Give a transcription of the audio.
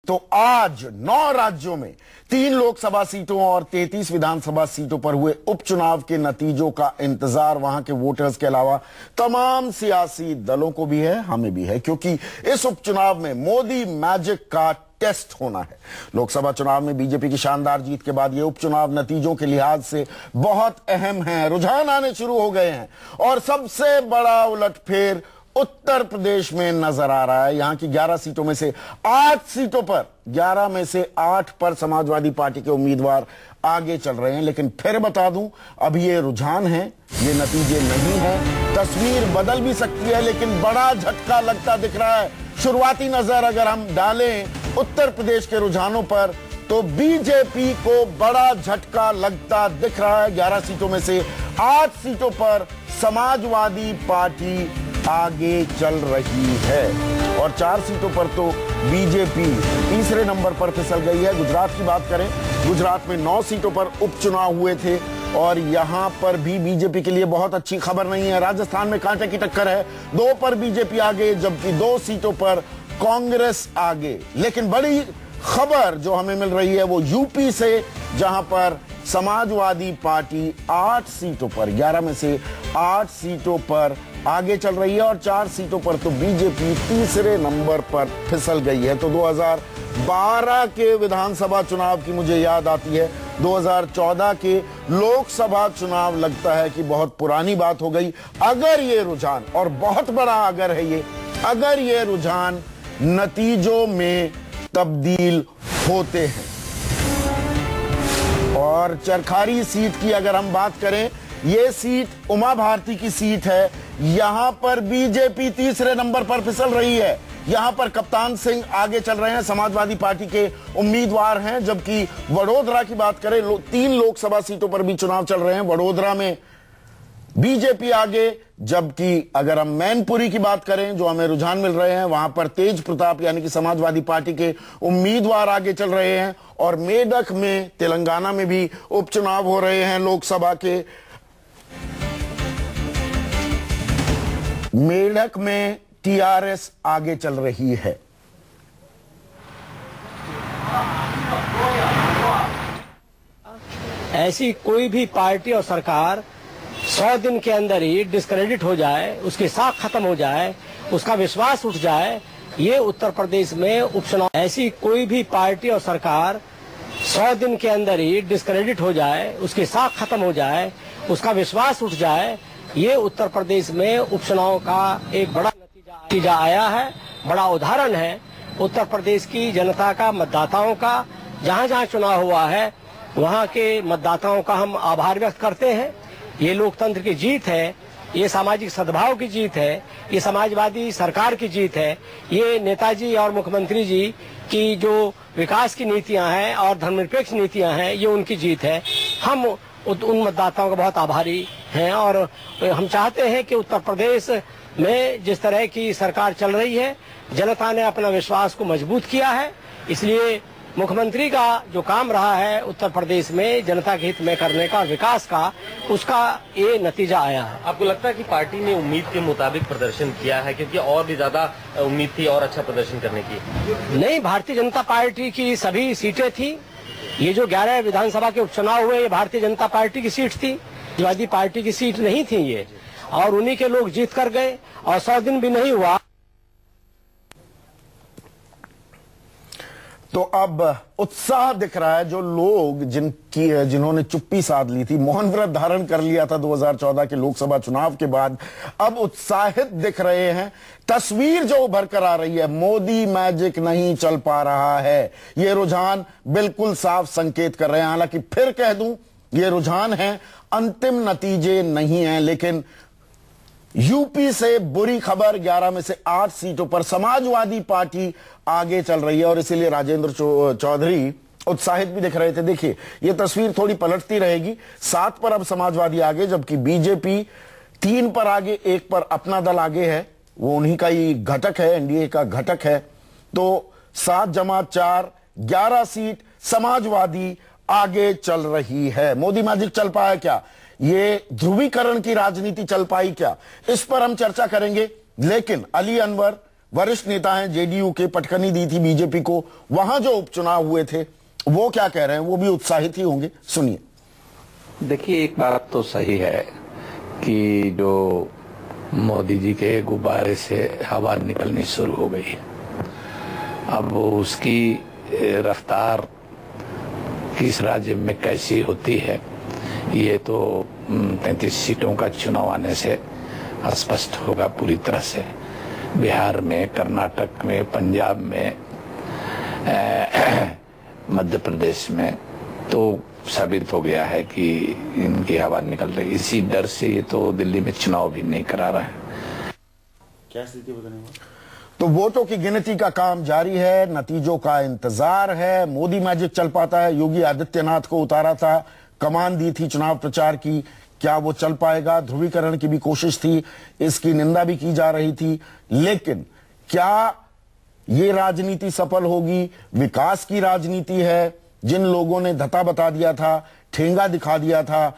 तो आज 9 राज्यों में 3 लोकसभा सीटों और 33 विधानसभा सीटों पर हुए उपचुनाव के नतीजों का इंतजार वहां के वोटर्स के अलावा तमाम सियासी दलों को भी है, हमें भी है, क्योंकि इस उपचुनाव में मोदी मैजिक का टेस्ट होना है। लोकसभा चुनाव में बीजेपी की शानदार जीत के बाद ये उपचुनाव नतीजों के लिहाज से बहुत अहम है। रुझान आने शुरू हो गए हैं और सबसे बड़ा उलटफेर उत्तर प्रदेश में नजर आ रहा है। यहां की 11 सीटों में से 8 सीटों पर 11 में से 8 पर समाजवादी पार्टी के उम्मीदवार आगे चल रहे हैं। लेकिन फिर बता दूं, अभी ये रुझान है, ये नतीजे नहीं है। तस्वीर बदल भी सकती है, लेकिन बड़ा झटका लगता दिख रहा है। शुरुआती नजर अगर हम डालें उत्तर प्रदेश के रुझानों पर, तो बीजेपी को बड़ा झटका लगता दिख रहा है। 11 सीटों में से 8 सीटों पर समाजवादी पार्टी आगे चल रही है और 4 सीटों पर तो बीजेपी तीसरे नंबर पर फिसल गई है। गुजरात की बात करें, गुजरात में 9 सीटों पर उपचुनाव हुए थे और यहां पर भी बीजेपी के लिए बहुत अच्छी खबर नहीं है। राजस्थान में कांटे की टक्कर है, 2 पर बीजेपी आगे, जबकि 2 सीटों पर कांग्रेस आगे। लेकिन बड़ी खबर जो हमें मिल रही है वो यूपी से, जहां पर समाजवादी पार्टी 8 सीटों पर, 11 में से 8 सीटों पर आगे चल रही है और 4 सीटों पर तो बीजेपी तीसरे नंबर पर फिसल गई है। तो 2012 के विधानसभा चुनाव की मुझे याद आती है, 2014 के लोकसभा चुनाव लगता है कि बहुत पुरानी बात हो गई। अगर ये रुझान, और बहुत बड़ा अगर है ये, अगर ये रुझान नतीजों में तब्दील होते हैं और चरखारी सीट की अगर हम बात करें, ये सीट उमा भारती की सीट है। यहां पर बीजेपी तीसरे नंबर पर फिसल रही है। यहां पर कप्तान सिंह आगे चल रहे हैं, समाजवादी पार्टी के उम्मीदवार हैं। जबकि वडोदरा की बात करें, 3 लोकसभा सीटों पर भी चुनाव चल रहे हैं। वडोदरा में बीजेपी आगे, जबकि अगर हम मैनपुरी की बात करें, जो हमें रुझान मिल रहे हैं, वहां पर तेज प्रताप यानी कि समाजवादी पार्टी के उम्मीदवार आगे चल रहे हैं। और मेडक में, तेलंगाना में भी उपचुनाव हो रहे हैं लोकसभा के। मेडक में टीआरएस आगे चल रही है। ऐसी कोई भी पार्टी और सरकार 100 दिन के अंदर ही डिस्क्रेडिट हो जाए, उसकी साख खत्म हो जाए, उसका विश्वास उठ जाए, ये उत्तर प्रदेश में उपचुनाव, ऐसी कोई भी पार्टी और सरकार 100 दिन के अंदर ही डिस्क्रेडिट हो जाए, उसकी साख खत्म हो जाए, उसका विश्वास उठ जाए, ये उत्तर प्रदेश में उपचुनाव का एक बड़ा नतीजा आया है, बड़ा उदाहरण है। उत्तर प्रदेश की जनता का, मतदाताओं का, जहाँ जहाँ चुनाव हुआ है वहाँ के मतदाताओं का हम आभार व्यक्त करते हैं। ये लोकतंत्र की जीत है, ये सामाजिक सद्भाव की जीत है, ये समाजवादी सरकार की जीत है, ये नेताजी और मुख्यमंत्री जी की जो विकास की नीतियां हैं और धर्मनिरपेक्ष नीतियां हैं, ये उनकी जीत है। हम उन मतदाताओं का बहुत आभारी हैं और हम चाहते हैं कि उत्तर प्रदेश में जिस तरह की सरकार चल रही है, जनता ने अपना विश्वास को मजबूत किया है। इसलिए मुख्यमंत्री का जो काम रहा है उत्तर प्रदेश में जनता के हित में करने का, विकास का, उसका ये नतीजा आया है। आपको लगता है कि पार्टी ने उम्मीद के मुताबिक प्रदर्शन किया है, क्योंकि और भी ज्यादा उम्मीद थी और अच्छा प्रदर्शन करने की? नहीं, भारतीय जनता पार्टी की सभी सीटें थी। ये जो 11 विधानसभा के उपचुनाव हुए, ये भारतीय जनता पार्टी की सीट थी, समाजवादी पार्टी की सीट नहीं थी ये, और उन्हीं के लोग जीत कर गए और 100 दिन भी नहीं हुआ। तो अब उत्साह दिख रहा है। जो लोग जिन्होंने चुप्पी साध ली थी, मौन व्रत धारण कर लिया था 2014 के लोकसभा चुनाव के बाद, अब उत्साहित दिख रहे हैं। तस्वीर जो उभर कर आ रही है, मोदी मैजिक नहीं चल पा रहा है, ये रुझान बिल्कुल साफ संकेत कर रहे हैं। हालांकि फिर कह दूं, ये रुझान है, अंतिम नतीजे नहीं है। लेकिन यूपी से बुरी खबर, 11 में से 8 सीटों पर समाजवादी पार्टी आगे चल रही है और इसीलिए राजेंद्र चौधरी उत्साहित भी दिख रहे थे। देखिए, ये तस्वीर थोड़ी पलटती रहेगी। 7 पर अब समाजवादी आगे, जबकि बीजेपी 3 पर आगे, 1 पर अपना दल आगे है, वो उन्हीं का ही घटक है, एनडीए का घटक है। तो 7 जमा 4, 11 सीट समाजवादी आगे चल रही है। मोदी मैजिक चल पाया क्या? ये ध्रुवीकरण की राजनीति चल पाई क्या? इस पर हम चर्चा करेंगे। लेकिन अली अनवर वरिष्ठ नेता हैं जेडीयू के, पटकनी दी थी बीजेपी को, वहां जो उपचुनाव हुए थे वो क्या कह रहे हैं, वो भी उत्साहित ही होंगे, सुनिए। देखिए, एक बात तो सही है कि जो मोदी जी के गुब्बारे से हवा निकलनी शुरू हो गई है, अब उसकी रफ्तार किस राज्य में कैसी होती है ये तो 33 सीटों का चुनाव आने से स्पष्ट होगा पूरी तरह से। बिहार में, कर्नाटक में, पंजाब में, मध्य प्रदेश में तो साबित हो गया है कि इनकी हवा निकल रही। इसी डर से ये तो दिल्ली में चुनाव भी नहीं करा रहा है। क्या स्थिति बताने? तो वोटों की गिनती का काम जारी है, नतीजों का इंतजार है। मोदी मैजिक चल पाता है? योगी आदित्यनाथ को उतारा था, कमान दी थी चुनाव प्रचार की, क्या वो चल पाएगा? ध्रुवीकरण की भी कोशिश थी, इसकी निंदा भी की जा रही थी, लेकिन क्या ये राजनीति सफल होगी? विकास की राजनीति है। जिन लोगों ने धता बता दिया था, ठेंगा दिखा दिया था,